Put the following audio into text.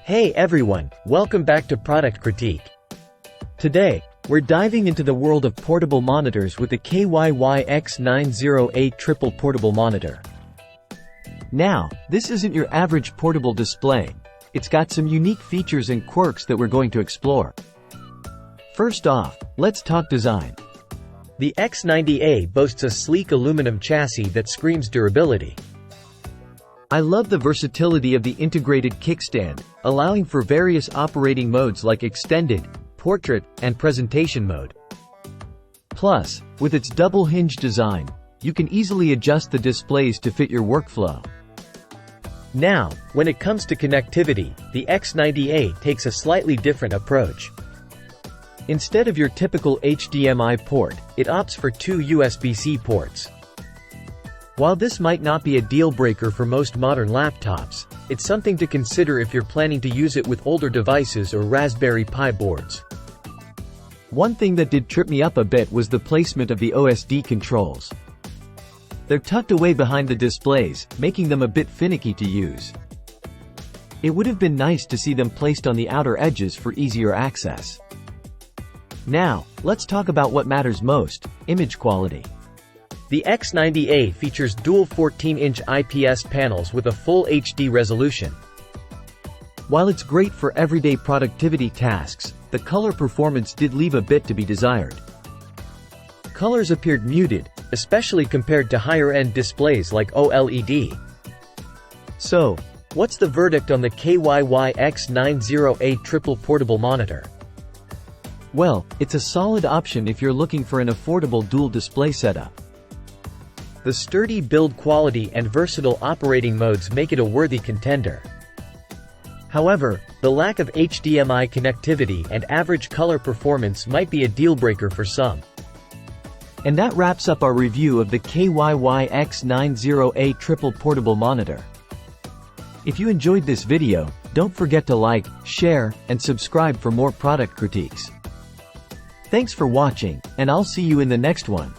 Hey everyone, welcome back to Product Critique. Today, we're diving into the world of portable monitors with the KYY X90A triple portable monitor. Now, this isn't your average portable display. It's got some unique features and quirks that we're going to explore. First off, let's talk design. The X90A boasts a sleek aluminum chassis that screams durability. I love the versatility of the integrated kickstand, allowing for various operating modes like extended, portrait, and presentation mode. Plus, with its double hinge design, you can easily adjust the displays to fit your workflow. Now, when it comes to connectivity, the X90A takes a slightly different approach. Instead of your typical HDMI port, it opts for two USB-C ports. While this might not be a deal-breaker for most modern laptops, it's something to consider if you're planning to use it with older devices or Raspberry Pi boards. One thing that did trip me up a bit was the placement of the OSD controls. They're tucked away behind the displays, making them a bit finicky to use. It would have been nice to see them placed on the outer edges for easier access. Now, let's talk about what matters most: image quality. The X90A features dual 14-inch IPS panels with a full HD resolution. While it's great for everyday productivity tasks, the color performance did leave a bit to be desired. Colors appeared muted, especially compared to higher-end displays like OLED. So, what's the verdict on the KYY X90A triple portable monitor? Well, it's a solid option if you're looking for an affordable dual display setup. The sturdy build quality and versatile operating modes make it a worthy contender. However, the lack of HDMI connectivity and average color performance might be a deal-breaker for some. And that wraps up our review of the KYY X90A triple portable monitor. If you enjoyed this video, don't forget to like, share, and subscribe for more product critiques. Thanks for watching, and I'll see you in the next one.